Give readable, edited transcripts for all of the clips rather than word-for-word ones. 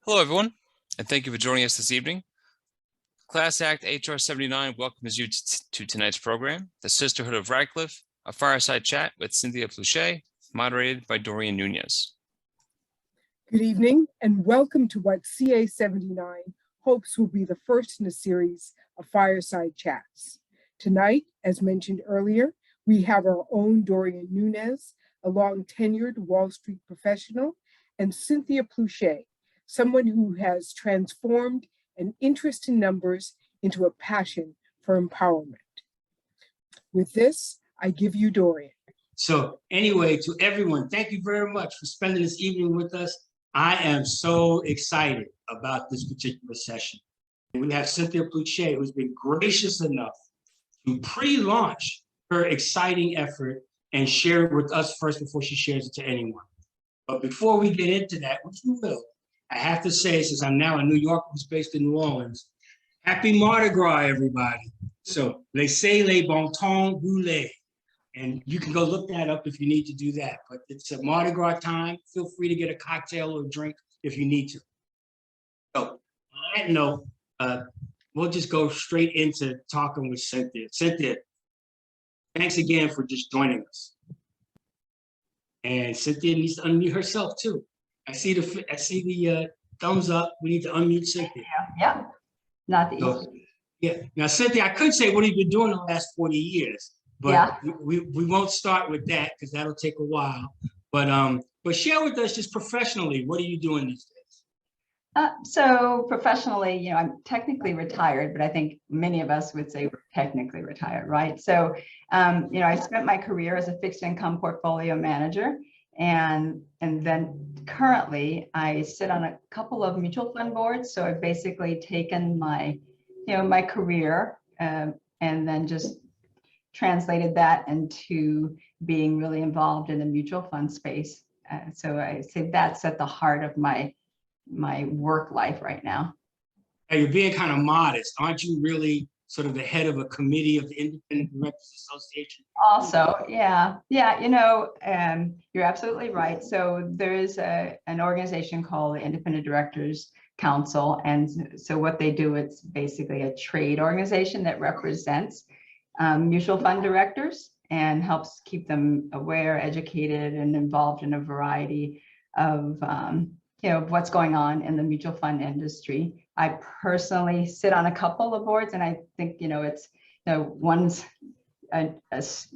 Hello, everyone, and thank you for joining us this evening. ClassACT HR79 welcomes you to tonight's program, The Sisterhood of Radcliffe, a fireside chat with Cynthia Plouché, moderated by Dorien Nunez. Good evening, and welcome to what CA79 hopes will be the first in a series of fireside chats. Tonight, as mentioned earlier, we have our own Dorien Nunez, a long-tenured Wall Street professional, and Cynthia Plouché, someone who has transformed an interest in numbers into a passion for empowerment. With this, I give you Dorien. So anyway, to everyone, thank you very much for spending this evening with us. I am so excited about this particular session. And we have Cynthia Plouché, who's been gracious enough to pre-launch her exciting effort and share it with us first before she shares it to anyone. But before we get into that, which we will, I have to say, since I'm now a New Yorker who's based in New Orleans, happy Mardi Gras, everybody. So, laissez les bon temps rouler. And you can go look that up if you need to do that. But it's a Mardi Gras time. Feel free to get a cocktail or a drink if you need to. So, on that note, we'll just go straight into talking with Cynthia. Cynthia, thanks again for just joining us. And Cynthia needs to unmute herself too. I see the thumbs up. We need to unmute Cynthia. Yeah, not the easy. So, yeah. Now, Cynthia, I could say, what have you been doing the last 40 years? But yeah, we won't start with that because that'll take a while. But share with us just professionally, what are you doing these days? So professionally, I'm technically retired, but I think many of us would say we're technically retired, right? So, I spent my career as a fixed income portfolio manager. And then currently I sit on a couple of mutual fund boards. So I've basically taken my, my career and then just translated that into being really involved in the mutual fund space. So I say that's at the heart of my work life right now. Hey, you're being kind of modest. Aren't you really sort of the head of a committee of the Independent Directors Association? Also, yeah, you're absolutely right. So there is an organization called the Independent Directors Council. And so what they do, it's basically a trade organization that represents mutual fund directors and helps keep them aware, educated, and involved in a variety of what's going on in the mutual fund industry. I personally sit on a couple of boards, and I think it's one's a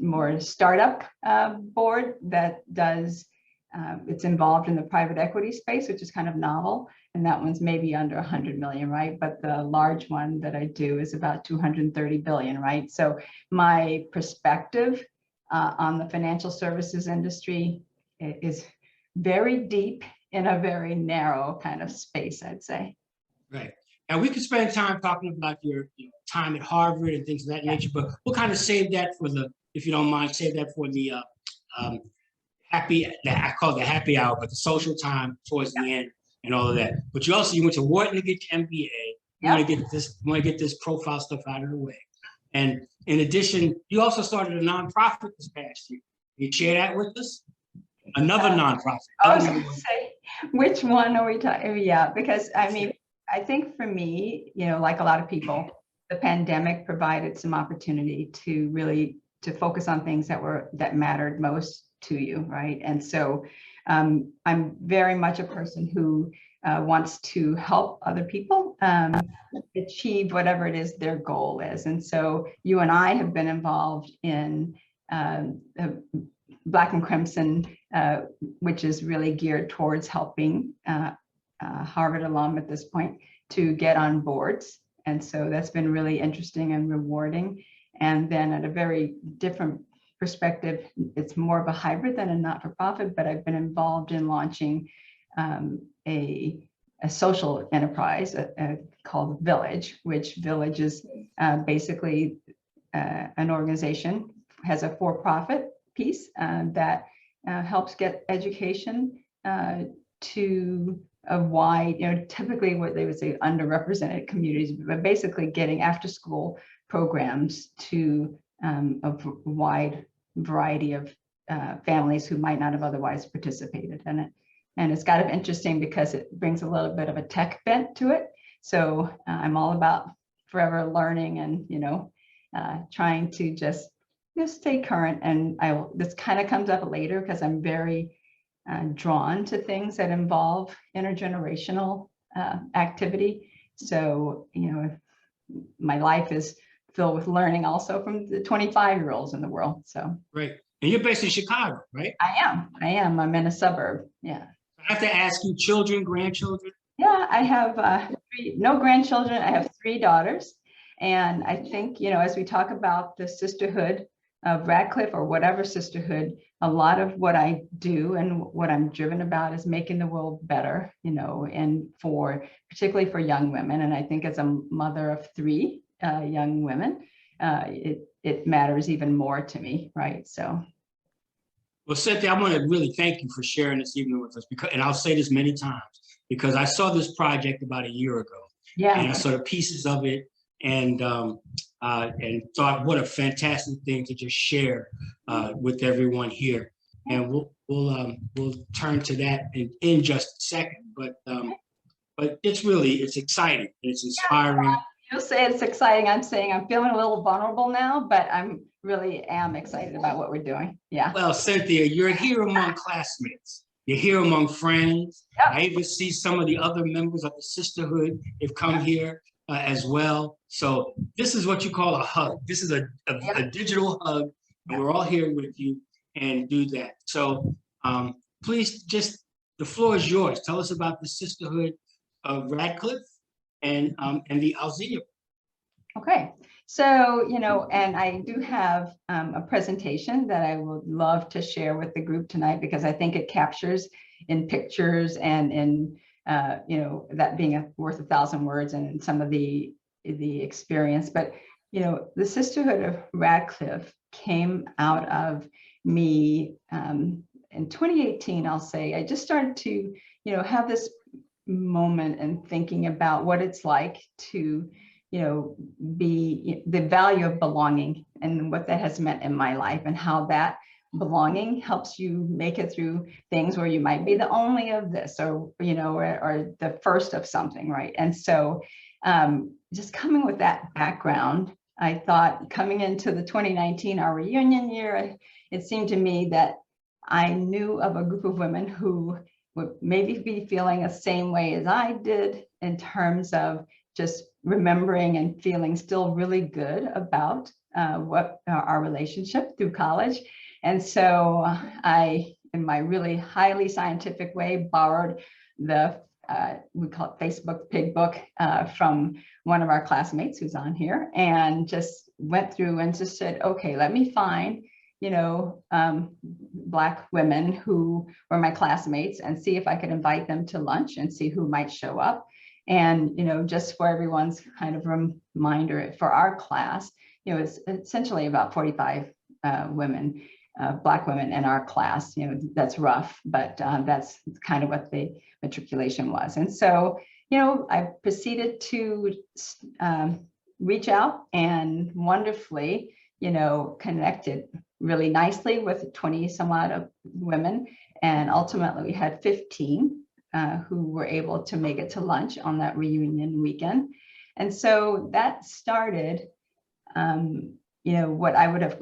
more startup board that does it's involved in the private equity space, which is kind of novel, and that one's maybe under 100 million, right? But the large one that I do is about 230 billion, right? So my perspective on the financial services industry is very deep in a very narrow kind of space, I'd say. Right. And we could spend time talking about your time at Harvard and things of that nature, but we'll kind of save that for if you don't mind, save that for the I call it the happy hour, but the social time towards the end and all of that. But you went to Wharton to get your MBA. You want to get this profile stuff out of the way. And in addition, you also started a nonprofit this past year. Can you share that with us? Another nonprofit. I was going to say, which one are we talking? Yeah, because I think for me, like a lot of people, the pandemic provided some opportunity to really focus on things that mattered most to you, right? And so I'm very much a person who wants to help other people achieve whatever it is their goal is. And so you and I have been involved in Black and Crimson, which is really geared towards helping Harvard alum at this point to get on boards. And so that's been really interesting and rewarding. And then at a very different perspective, it's more of a hybrid than a not-for-profit, but I've been involved in launching a social enterprise called Village, which Village is basically an organization, has a for-profit piece that helps get education to a wide, typically what they would say underrepresented communities, but basically getting after-school programs to a wide variety of families who might not have otherwise participated in it. And it's kind of interesting because it brings a little bit of a tech bent to it. So I'm all about forever learning and, trying to just stay current. And this kind of comes up later because I'm very drawn to things that involve intergenerational activity. So, my life is filled with learning also from the 25-year-olds in the world. So Great. And you're based in Chicago, right? I am. I'm in a suburb. Yeah. I have to ask you, children, grandchildren? Yeah, I have no grandchildren. I have 3 daughters. And I think, as we talk about the Sisterhood of Radcliffe or whatever sisterhood, a lot of what I do and what I'm driven about is making the world better, and particularly for young women. And I think as a mother of 3 young women, it matters even more to me, right? So. Well, Cynthia, I want to really thank you for sharing this evening with us, and I'll say this many times, because I saw this project about a year ago. Yeah. And I saw the pieces of it and thought what a fantastic thing to just share with everyone here. And we'll turn to that in just a second. But it's exciting. It's inspiring. Yeah, you'll say it's exciting. I'm saying I'm feeling a little vulnerable now, but I'm really am excited about what we're doing. Yeah. Well, Cynthia, you're here among classmates. You're here among friends. Yep. I even see some of the other members of the sisterhood have come here as well. So this is what you call a hug. This is a digital hug, and we're all here with you and do that. So please, the floor is yours. Tell us about the Sisterhood of Radcliffe and the Alzenia. Okay, so, and I do have a presentation that I would love to share with the group tonight, because I think it captures in pictures and in, that being worth 1,000 words and some of the experience. But, the Sisterhood of Radcliffe came out of me in 2018, I'll say. I just started to, have this moment and thinking about what it's like to be the value of belonging and what that has meant in my life, and how that belonging helps you make it through things where you might be the only of this, or or the first of something, right? And so just coming with that background, I thought coming into the 2019, our reunion year, it seemed to me that I knew of a group of women who would maybe be feeling the same way as I did, in terms of just remembering and feeling still really good about what our relationship through college. And so I, in my really highly scientific way, borrowed the, we call it Facebook Pig Book from one of our classmates who's on here, and just went through and just said, okay, let me find, Black women who were my classmates and see if I could invite them to lunch and see who might show up. And, just for everyone's kind of reminder, for our class, it's essentially about 45 women, Black women in our class. That's rough, but that's kind of what the matriculation was. And so, I proceeded to reach out and wonderfully, connected really nicely with 20 some odd of women. And ultimately we had 15 who were able to make it to lunch on that reunion weekend. And so that started, what I would have,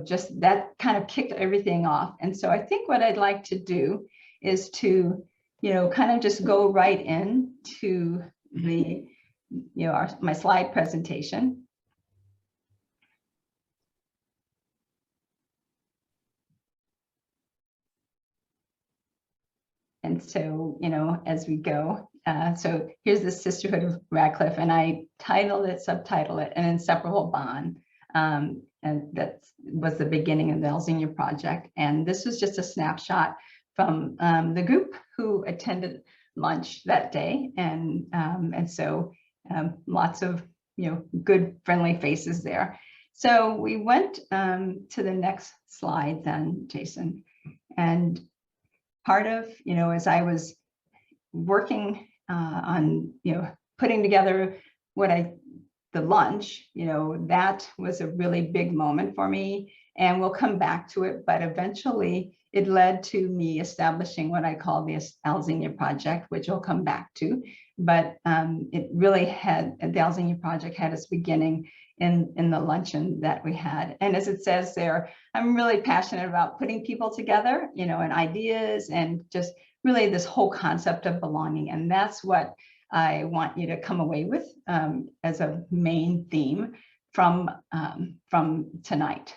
just that kind of kicked everything off. And so I think what I'd like to do is to, kind of just go right into the, my slide presentation. And so, as we go, so here's the Sisterhood of Radcliffe, and I subtitled it, An Inseparable Bond. And that was the beginning of the Alzenia Project. And this was just a snapshot from the group who attended lunch that day. And so lots of, good, friendly faces there. So we went to the next slide then, Jason. And part of, as I was working on, putting together what I the lunch, that was a really big moment for me, and we'll come back to it. But eventually it led to me establishing what I call the Alzenia Project, which I'll come back to. But it really had, the Alzenia Project had its beginning in the luncheon that we had. And as it says there, I'm really passionate about putting people together, and ideas, and just really this whole concept of belonging. And that's what I want you to come away with as a main theme from tonight.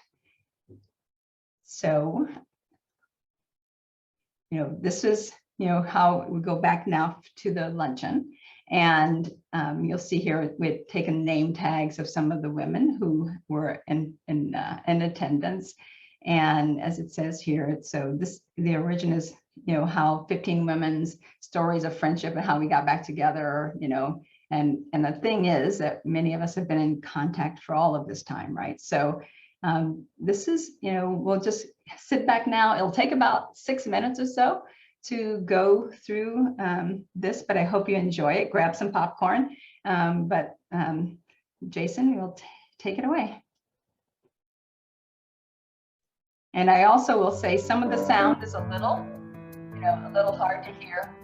So, this is, how we go back now to the luncheon. And you'll see here we've taken name tags of some of the women who were in attendance. And as it says here, so the origin is, how 15 women's stories of friendship and how we got back together, and the thing is that many of us have been in contact for all of this time, right? So this is, we'll just sit back now. It'll take about 6 minutes or so to go through this, but I hope you enjoy it. Grab some popcorn. Jason, you'll take it away. And I also will say some of the sound is a little hard to hear.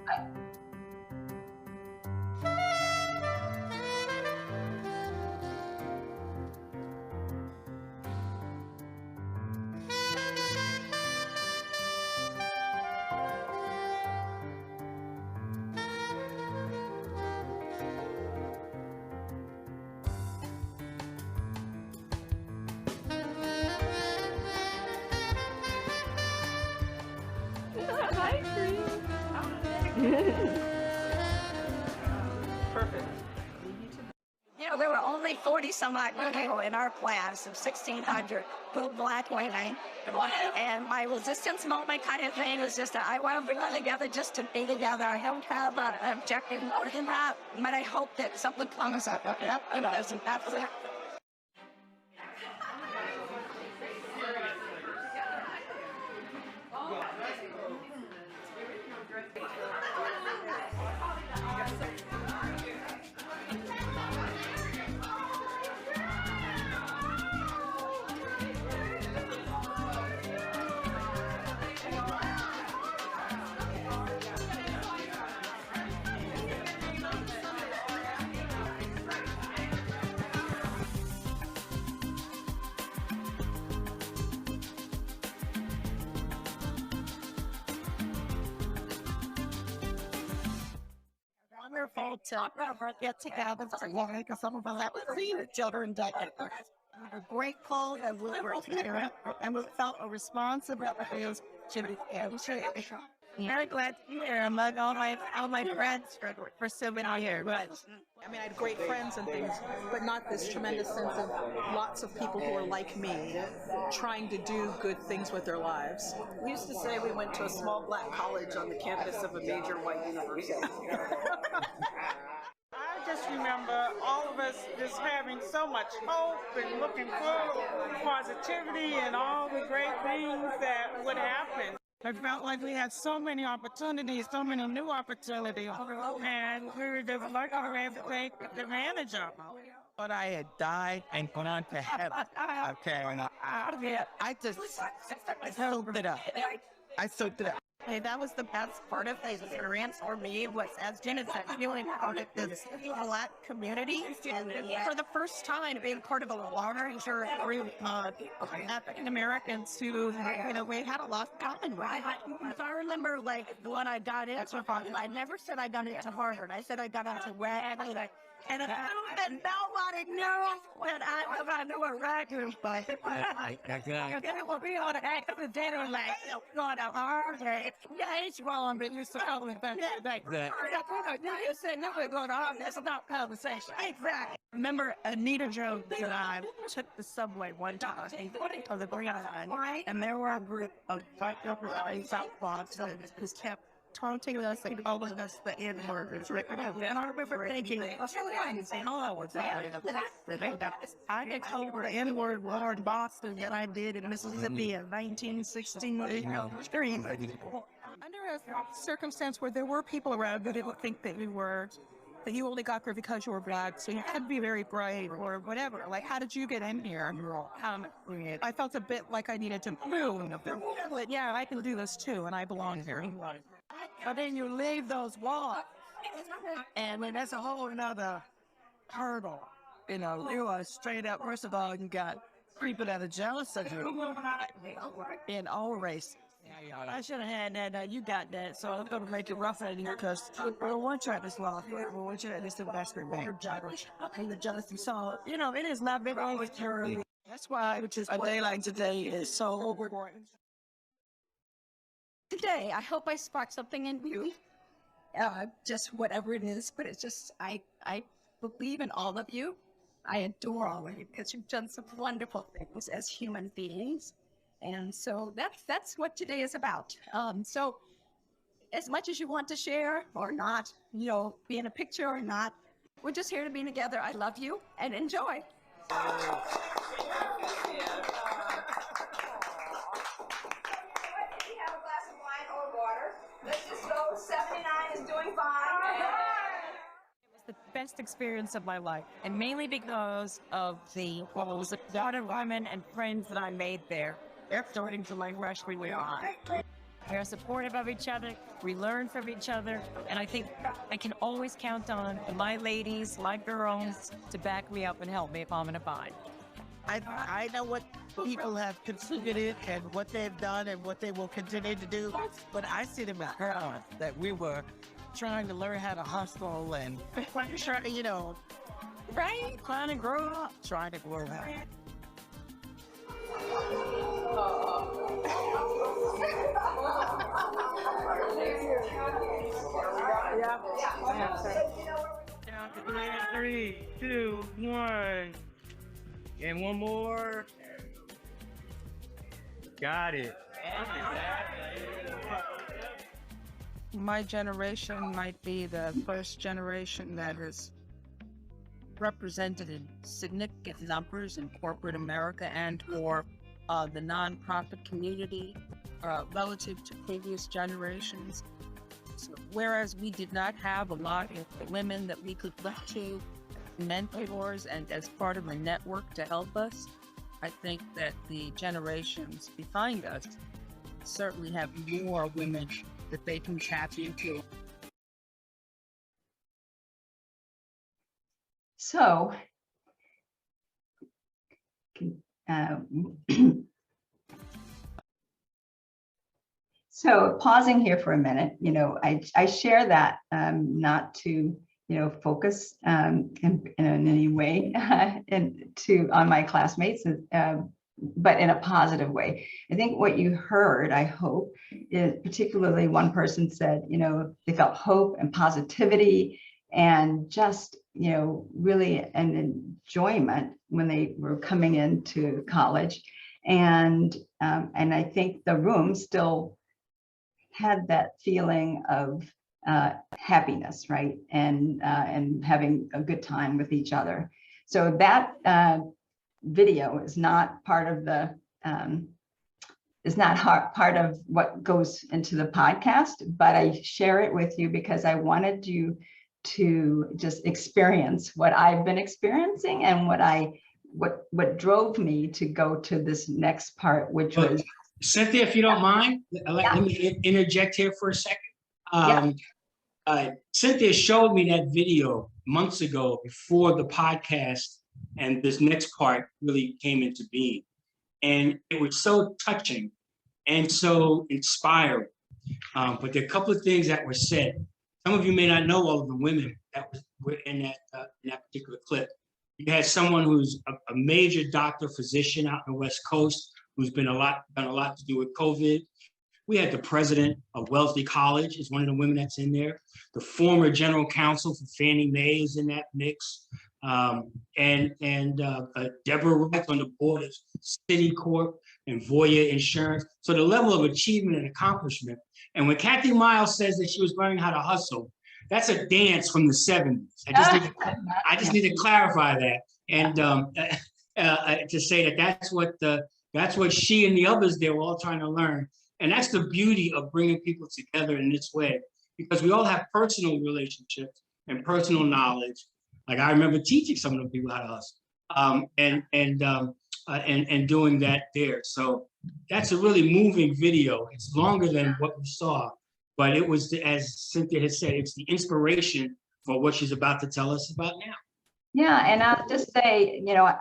Perfect. There were only 40 some odd people in our class of 1,600 Black women, and my resistance moment kind of thing was just I want to bring them together just to be together. I don't have an objective more than that, but I hope that something comes up. That's it. Wonderful to get together for long because some of us haven't seen each other in decades. We're grateful that we were here and we felt a responsibility to be very glad to be here among all my friends for so many years. I mean, I had great friends and things, but not this tremendous sense of lots of people who are like me, trying to do good things with their lives. We used to say we went to a small black college on the campus of a major white university. I just remember all of us just having so much hope and looking forward to positivity and all the great things that would happen. I felt like we had so many opportunities, so many new opportunities, and we were just like, all right, to take advantage of them. But I had died and gone on to heaven. Okay, and I just soaked it up. I soaked it up. Hey, that was the best part of the experience for me was, as Jenna said, feeling part of this Black community. And for the first time, being part of a larger group of African Americans who, we had a lot of common with. So I remember, when I got into Harvard, I never said I got into Harvard. I said I got into Radcliffe. And nobody knew when I knew what Radcliffe was. It would be on the act of the dinner, going to Harvard. Yeah, it's wrong, but you're so that. You said, no, we're going to Harvard. That's not conversation. Exactly. Remember, Anita Jones and I took the subway one time to the Green Line, and there were a group of white people in South Boston who kept taunting us and calling us the N-word. And I remember thinking, I get told the N-word more in Boston than I did in Mississippi in 1963. Under a circumstance where there were people around who didn't think that we were that you only got here because you were Black, so you had to be very brave or whatever. Like, how did you get in here? I felt a bit like I needed to prove, but yeah, I can do this too, and I belong here. But then you leave those walls, and then that's a whole another hurdle. You know, you are straight up. First of all, you got people that are jealous of you in all races. I should have had that. You got that. So I'm going to make it rough on you because one track is law. One track is the best bank. And the jealousy. So, you know, it is not been always terrible. That's why a day like today is so important. Today, I hope I sparked something in you. Just whatever it is, but it's just, I believe in all of you. I adore all of you because you've done some wonderful things as human beings. And so that's what today is about. So as much as you want to share or not, you know, be in a picture or not, we're just here to be together. I love you and enjoy. Let's just go. 79 is doing fine. It was the best experience of my life, and mainly because of the lot of women and friends that I made there. They're starting to like freshman year on. We're supportive of each other. We learn from each other, and I think I can always count on my ladies, my girls, to back me up and help me if I'm in a bind. I know what people have contributed and what they've done and what they will continue to do, but I see them at her that we were trying to learn how to hustle and trying, you know, right? Trying to grow up, trying to grow up. Yeah. 3, 2, 1. And one more. Got it. My generation might be the first generation that is represented in significant numbers in corporate America and or the nonprofit community relative to previous generations. So, whereas we did not have a lot of women that we could look to, mentors, and as part of a network to help us, I think that the generations behind us certainly have more women that they can tap into. So, so pausing here for a minute, you know, I share that not to, you know, focus in any way on my classmates, but in a positive way. I think what you heard, I hope, is particularly one person said, you know, they felt hope and positivity and just, you know, really an enjoyment when they were coming into college. And I think the room still had that feeling of happiness, right? And having a good time with each other. So that video is not part of the part of what goes into the podcast, but I share it with you because I wanted you to just experience what I've been experiencing and what drove me to go to this next part, which was Cynthia, if you don't mind, let me interject here for a second. Cynthia showed me that video months ago before the podcast and this next part really came into being. And it was so touching and so inspiring. But there are a couple of things that were said. Some of you may not know all of the women that were in that particular clip. You had someone who's a major doctor, physician out on the West Coast, who's done a lot to do with COVID. We had the president of Wellesley College is one of the women that's in there. The former general counsel for Fannie Mae is in that mix. And Deborah Wright on the board of Citicorp and Voya Insurance. So the level of achievement and accomplishment. And when Kathy Miles says that she was learning how to hustle, that's a dance from the 70s. I just need to clarify that. And to say that that's what she and the others there were all trying to learn. And that's the beauty of bringing people together in this way, because we all have personal relationships, and personal knowledge. Like I remember teaching some of the people how to hustle, and doing that there. So that's a really moving video. It's longer than what we saw, but it was, as Cynthia has said, it's the inspiration for what she's about to tell us about now. Yeah, and I'll just say, you know,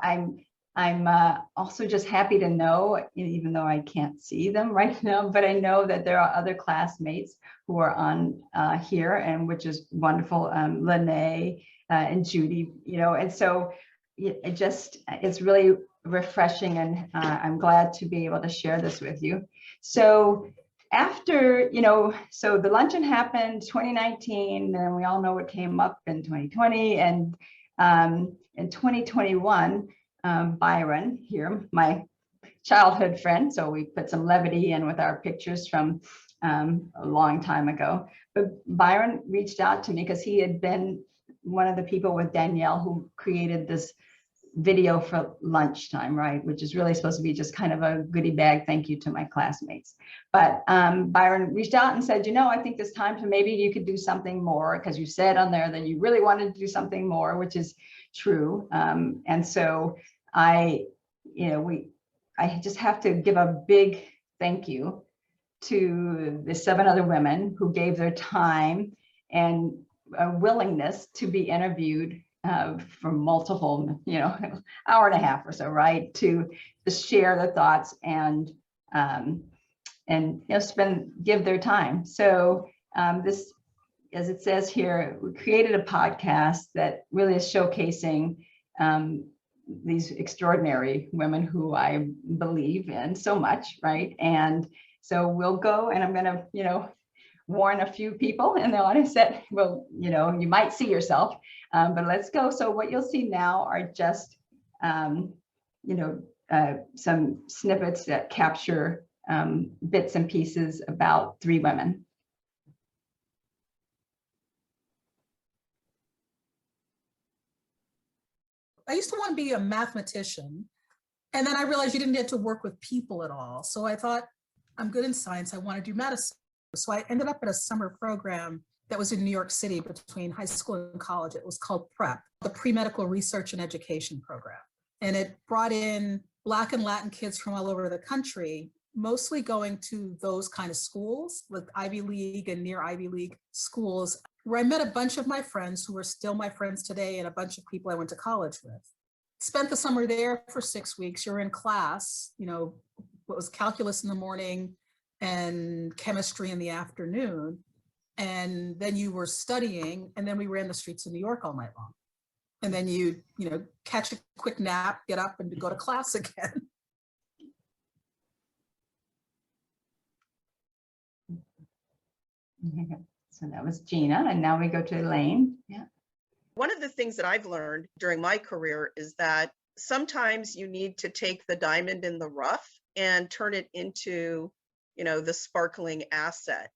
I'm also just happy to know, even though I can't see them right now, but I know that there are other classmates who are on here, and which is wonderful. Lene and Judy, you know, and so it's really refreshing, and I'm glad to be able to share this with you. So after, you know, so the luncheon happened 2019, and we all know what came up in 2020, and in 2021, Byron here, my childhood friend, so we put some levity in with our pictures from a long time ago, but Byron reached out to me because he had been one of the people with Danielle who created this video for lunchtime, right? Which is really supposed to be just kind of a goodie bag thank you to my classmates. But Byron reached out and said, you know, I think it's time to maybe you could do something more, because you said on there that you really wanted to do something more, which is true. And so I just have to give a big thank you to the 7 other women who gave their time and a willingness to be interviewed for multiple, you know, hour and a half or so, right, to share their thoughts and you know, give their time. So this, as it says here, we created a podcast that really is showcasing these extraordinary women who I believe in so much, right? And so we'll go, and I'm gonna, you know, warn a few people in the audience that, well, you know, you might see yourself, but let's go. So what you'll see now are just, you know, some snippets that capture bits and pieces about 3 women. I used to want to be a mathematician, and then I realized you didn't get to work with people at all. So I thought, I'm good in science, I want to do medicine. So I ended up at a summer program that was in New York City between high school and college. It was called PrEP, the Pre-Medical Research and Education Program. And it brought in Black and Latin kids from all over the country, mostly going to those kind of schools, like Ivy League and near Ivy League schools, where I met a bunch of my friends who are still my friends today, and a bunch of people I went to college with. Spent the summer there for 6 weeks. You're in class, you know, what was calculus in the morning and chemistry in the afternoon. And then you were studying, and then we ran the streets of New York all night long. And then you know, catch a quick nap, get up and go to class again. So that was Gina, and now we go to Elaine. Yeah. One of the things that I've learned during my career is that sometimes you need to take the diamond in the rough and turn it into, you know, the sparkling asset.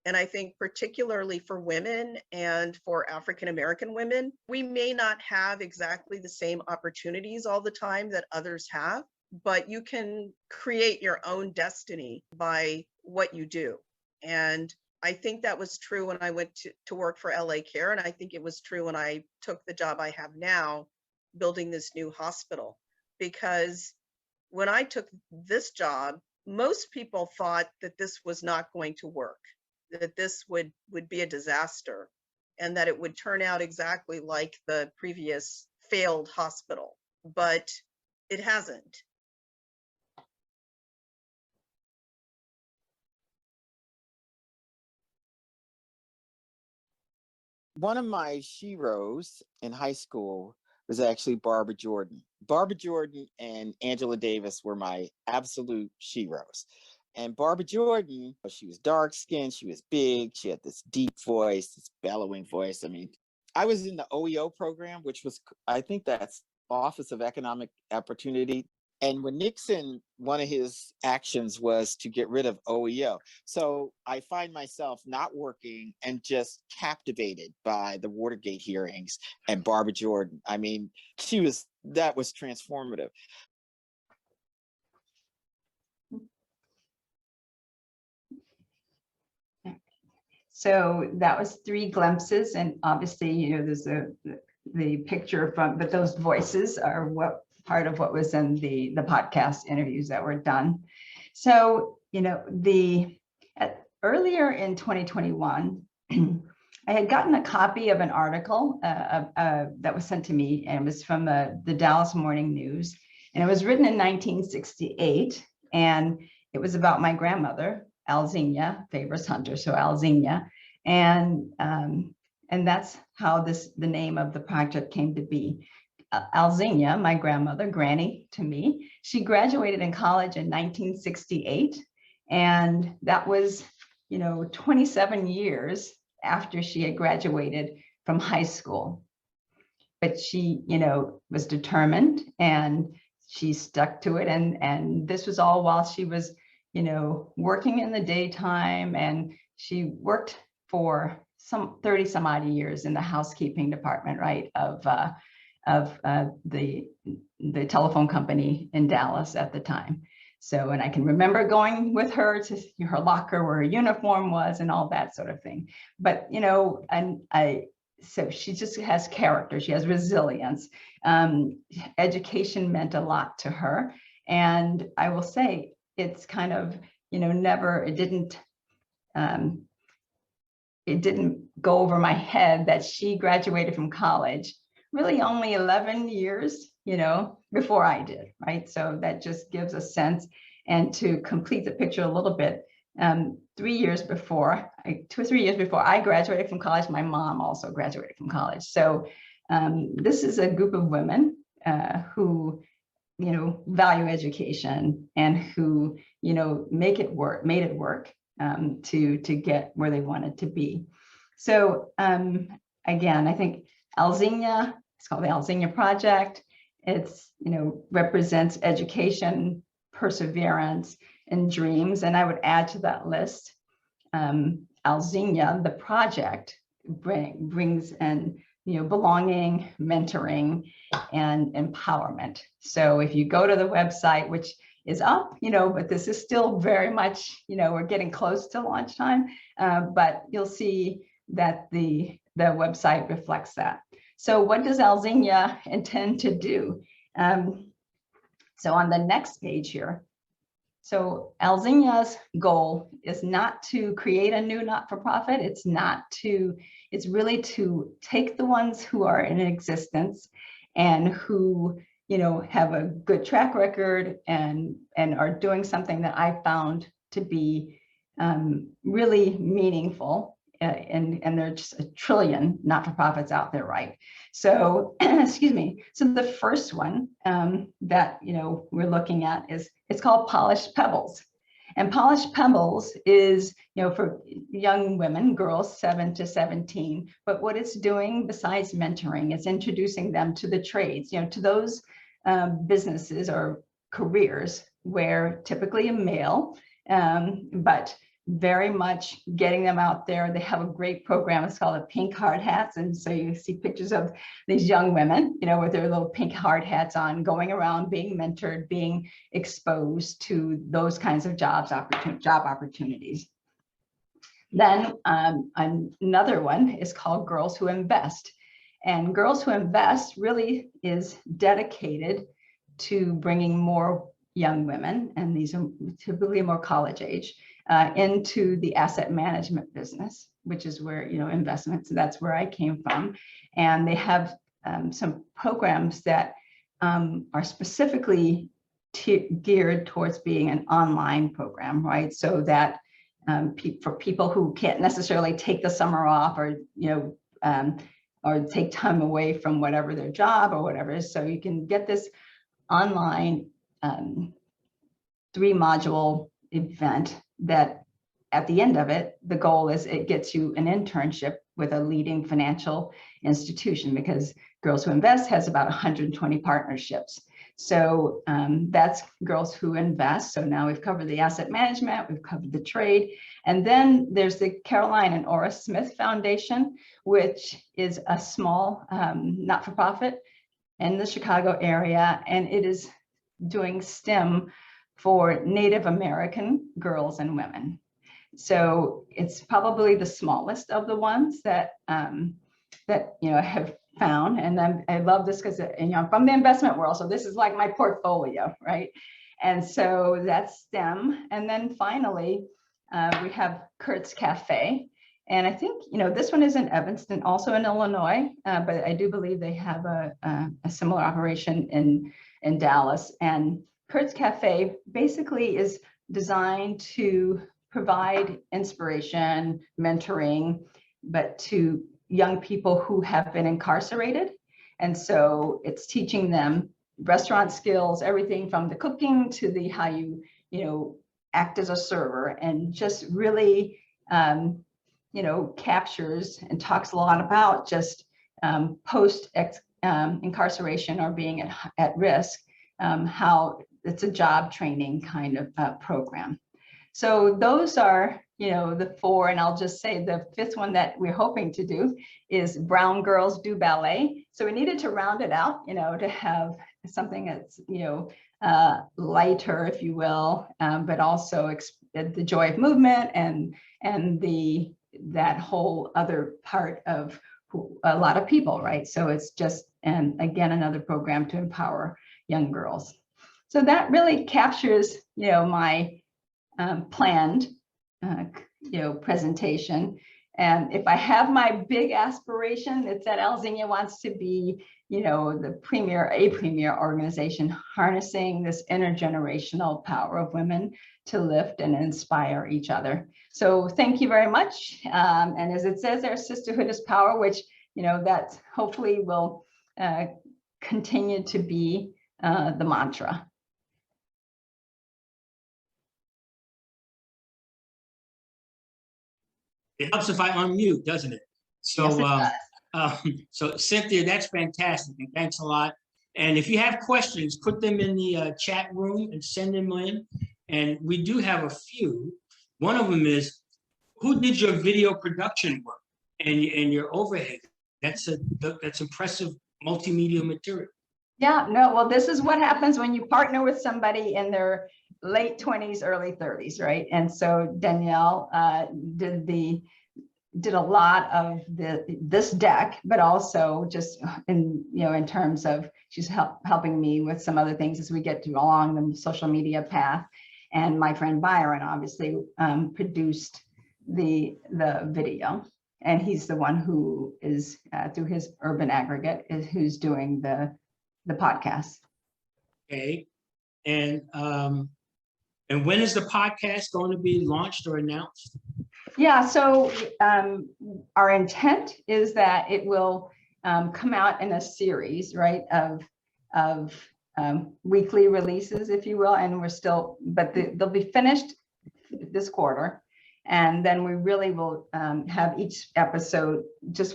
And I think particularly for women and for African-American women, we may not have exactly the same opportunities all the time that others have, but you can create your own destiny by what you do. And I think that was true when I went to work for LA Care, and I think it was true when I took the job I have now, building this new hospital. Because when I took this job, most people thought that this was not going to work, that this would be a disaster, and that it would turn out exactly like the previous failed hospital, but it hasn't. One of my sheroes in high school was actually Barbara Jordan. Barbara Jordan and Angela Davis were my absolute sheroes. And Barbara Jordan, she was dark skinned, she was big, she had this deep voice, this bellowing voice. I mean, I was in the OEO program, which was, I think that's Office of Economic Opportunity. And when Nixon, one of his actions was to get rid of OEO. So I find myself not working and just captivated by the Watergate hearings and Barbara Jordan. I mean, that was transformative. So that was 3 glimpses, and obviously, you know, there's the picture from, but those voices are what part of what was in the podcast interviews that were done. So, you know, earlier in 2021, I had gotten a copy of an article that was sent to me, and it was from the Dallas Morning News, and it was written in 1968, and it was about my grandmother, Alzenia, Favors Hunter, so Alzenia, and that's how the name of the project came to be. Alzenia, my grandmother, Granny to me, she graduated in college in 1968, and that was, you know, 27 years after she had graduated from high school. But she, you know, was determined, and she stuck to it, and this was all while she was, you know, working in the daytime, and she worked for some 30 some odd years in the housekeeping department, right, of the telephone company in Dallas at the time. So, and I can remember going with her to her locker where her uniform was and all that sort of thing. But, you know, so she just has character, she has resilience. Education meant a lot to her. And I will say it's kind of, you know, it didn't go over my head that she graduated from college really only 11 years, you know, before I did, right? So that just gives a sense. And to complete the picture a little bit, 2 or 3 years before I graduated from college, my mom also graduated from college. So this is a group of women who, you know, value education and who, you know, made it work to get where they wanted to be. So again, I think Alzenia, it's called the Alzenia Project. It's, you know, represents education, perseverance, and dreams. And I would add to that list, Alzenia, the project, brings in, you know, belonging, mentoring, and empowerment. So if you go to the website, which is up, you know, but this is still very much, you know, we're getting close to launch time, but you'll see that the website reflects that. So what does Alzenia intend to do? So on the next page here, so Alzenia's goal is not to create a new not-for-profit. It's really to take the ones who are in existence and who, you know, have a good track record and are doing something that I found to be really meaningful. And there are just a trillion not-for-profits out there, right? So, excuse me. So the first one that, you know, we're looking at it's called Polished Pebbles. And Polished Pebbles is, you know, for young women, girls 7 to 17. But what it's doing besides mentoring, it's introducing them to the trades, you know, to those businesses or careers where typically a male, but very much getting them out there. They have a great program. It's called the Pink Hard Hats. And so you see pictures of these young women, you know, with their little pink hard hats on, going around, being mentored, being exposed to those kinds of job opportunities. Then another one is called Girls Who Invest. And Girls Who Invest really is dedicated to bringing more young women, and these are typically more college age, into the asset management business, which is where, you know, investments, so that's where I came from. And they have some programs that are specifically geared towards being an online program, right? So that for people who can't necessarily take the summer off, or, you know, or take time away from whatever their job or whatever, so you can get this online 3-module event that at the end of it, the goal is it gets you an internship with a leading financial institution, because Girls Who Invest has about 120 partnerships. So that's Girls Who Invest. So now we've covered the asset management, we've covered the trade. And then there's the Caroline and Ora Smith Foundation, which is a small not-for-profit in the Chicago area. And it is doing STEM for Native American girls and women. so it's probably the smallest of the ones that I have found. And I love this because I'm from the investment world, so this is like my portfolio, right? And so that's STEM. And then finally, we have Kurt's Cafe. And I think, this one is in Evanston, also in Illinois, but I do believe they have a similar operation in Dallas. And Kurt's Cafe basically is designed to provide inspiration, mentoring, but to young people who have been incarcerated. And so it's teaching them restaurant skills, everything from the cooking to the how you act as a server, and just really captures and talks a lot about just post incarceration or being at risk, how it's a job training kind of program. So those are the four, and I'll just say the fifth one that we're hoping to do is Brown Girls Do Ballet. So we needed to round it out, to have something that's lighter, if you will, but also the joy of movement and that whole other part of a lot of people, right? So it's just, and again, another program to empower young girls. So that really captures, my planned, presentation. And if I have my big aspiration, it's that Alzenia wants to be, a premier organization harnessing this intergenerational power of women to lift and inspire each other. So thank you very much. And as it says there, sisterhood is power, which, that hopefully will continue to be the mantra. It helps if I unmute, doesn't it? So, yes, so Cynthia, that's fantastic, and thanks a lot. And if you have questions, put them in the chat room and send them in. And we do have a few. One of them is, who did your video production work and your overhead? That's impressive multimedia material. Yeah, no, well, this is what happens when you partner with somebody in their late 20s, early 30s, right? And so Danielle did a lot of this deck, but also just in terms of she's helping me with some other things as we get along the social media path. And my friend Byron obviously produced the video, and he's the one who is through his Urban Aggregate who's doing the podcast. Okay, and when is the podcast going to be launched or announced? Yeah, so our intent is that it will come out in a series, right, of weekly releases, if you will, and but they'll be finished this quarter, and then we really will have each episode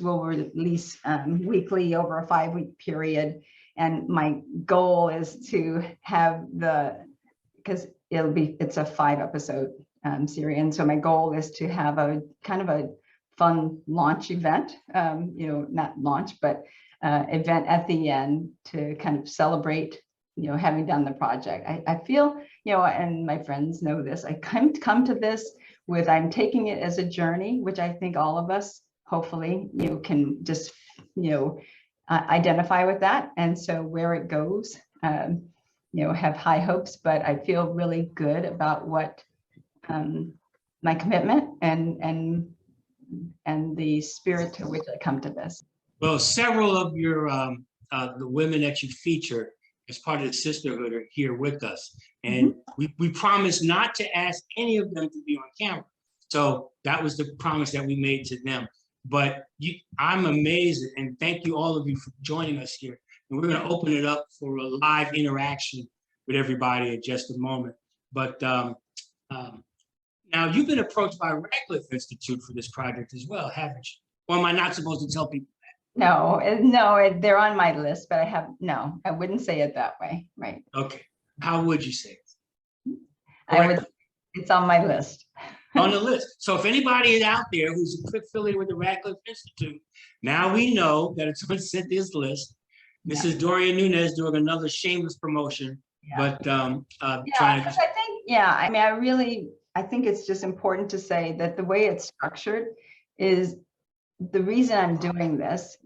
will release weekly over a 5-week period. And my goal is to have because it's a 5-episode series. And so my goal is to have a kind of a fun launch event, not launch, but event at the end to kind of celebrate, having done the project. I feel, and my friends know this, I come to this with, I'm taking it as a journey, which I think all of us, hopefully, can just, identify with that. And so where it goes, have high hopes, but I feel really good about what my commitment and the spirit to which I come to this. Well, several of your the women that you feature as part of the sisterhood are here with us, and we promised not to ask any of them to be on camera. So that was the promise that we made to them. But I'm amazed, and thank you all of you for joining us here. And we're going to open it up for a live interaction with everybody in just a moment. But now you've been approached by Radcliffe Institute for this project as well, haven't you? Or am I not supposed to tell people that? No, they're on my list, but I wouldn't say it that way, right? Okay, how would you say it? It's on my list. On the list. So if anybody is out there who's affiliated with the Radcliffe Institute, now we know that it's on Cynthia's list. This is Dorien Nunez doing another shameless promotion, but trying to. I think, I really I think it's just important to say that the way it's structured is the reason I'm doing this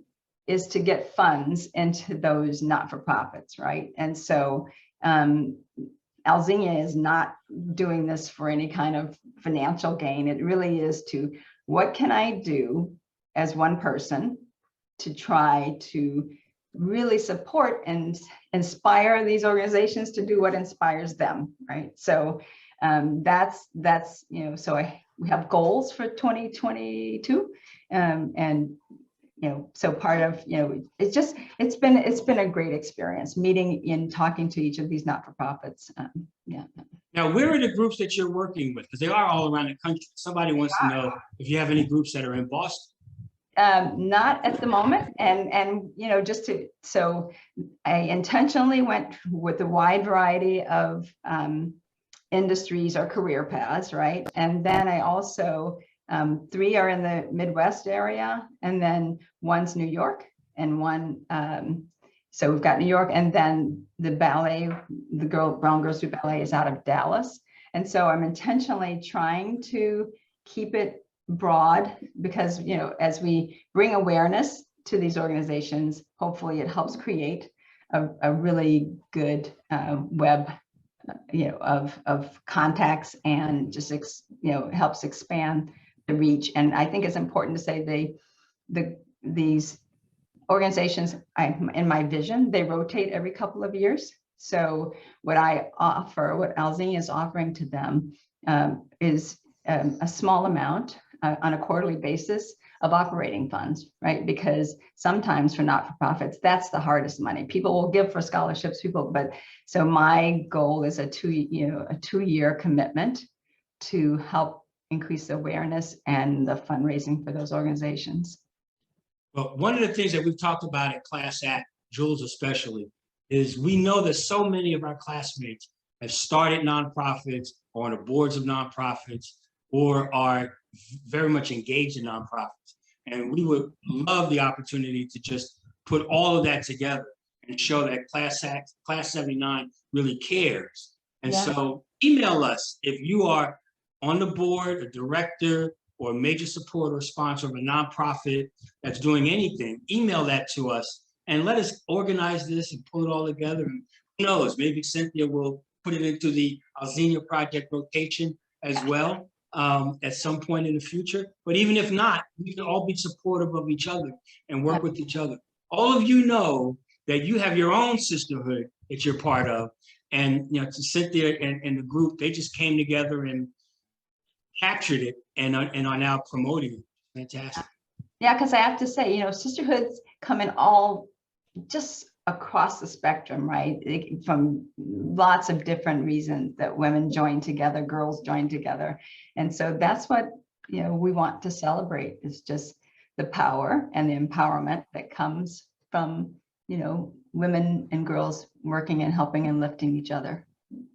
is to get funds into those not-for-profits, right? And so Alzenia is not doing this for any kind of financial gain. It really is to, what can I do as one person to try to really support and inspire these organizations to do what inspires them, right? So that's so we have goals for 2022, and so part of it's been a great experience meeting and talking to each of these not-for-profits. Yeah. Now, where are the groups that you're working with? Because they are all around the country. Somebody wants to know if you have any groups that are in Boston. Not at the moment, and so I intentionally went with a wide variety of industries or career paths, right? And then I also 3 are in the Midwest area, and then one's New York, and one so we've got New York, and then the ballet, the Brown Girls Do Ballet is out of Dallas. And so I'm intentionally trying to keep it broad because, as we bring awareness to these organizations, hopefully it helps create a really good web, of contacts, and just, helps expand the reach. And I think it's important to say these organizations, in my vision, they rotate every couple of years. So what I offer, what Alzenia is offering to them is a small amount on a quarterly basis of operating funds, right? Because sometimes for not-for-profits, that's the hardest money. People will give for scholarships, but so my goal is a 2-year commitment to help increase awareness and the fundraising for those organizations. Well, one of the things that we've talked about at ClassACT, Jules especially, is we know that so many of our classmates have started nonprofits or on the boards of nonprofits or are very much engaged in nonprofits. And we would love the opportunity to just put all of that together and show that ClassACT, Class 79 really cares. And so email us if you are on the board, a director, or a major supporter or sponsor of a nonprofit that's doing anything. Email that to us and let us organize this and pull it all together. And who knows, maybe Cynthia will put it into the Alzenia Project rotation as well at some point in the future. But even if not, we can all be supportive of each other and work with each other. All of you know that you have your own sisterhood that you're part of. And to Cynthia and the group, they just came together and captured it and are now promoting it. Fantastic. Yeah, because I have to say, sisterhoods come in all just across the spectrum, right? From lots of different reasons that women join together, girls join together. And so that's what, we want to celebrate, is just the power and the empowerment that comes from, women and girls working and helping and lifting each other.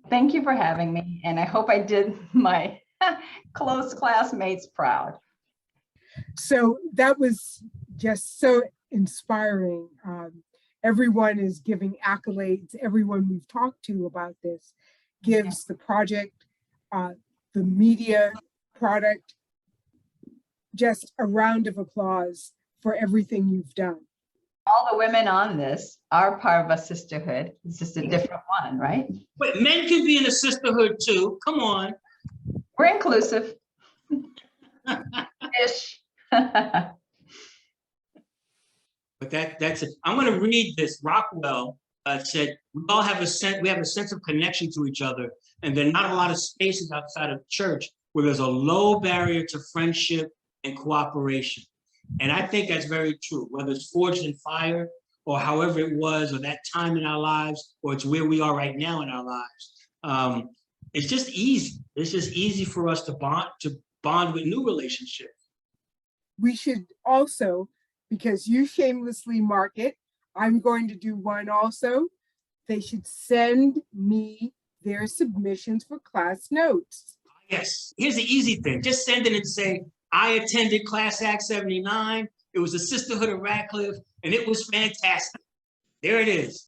Thank you for having me. And I hope I did my close classmates proud. So that was just so inspiring. Everyone is giving accolades. Everyone we've talked to about this gives the project, the media product, just a round of applause for everything you've done. All the women on this are part of a sisterhood. It's just a different one, right? But men can be in a sisterhood too. Come on. We're inclusive. Ish. But that's it. I'm going to read this. Rockwell said, we have a sense of connection to each other, and there are not a lot of spaces outside of church where there's a low barrier to friendship and cooperation. And I think that's very true, whether it's forged in fire or however it was, or that time in our lives, or it's where we are right now in our lives. It's just easy. It's just easy for us to bond with new relationships. We should also, because you shamelessly market, I'm going to do one also. They should send me their submissions for class notes. Yes, here's the easy thing. Just send it and say, I attended ClassACT 79. It was the Sisterhood of Radcliffe, and it was fantastic. There it is.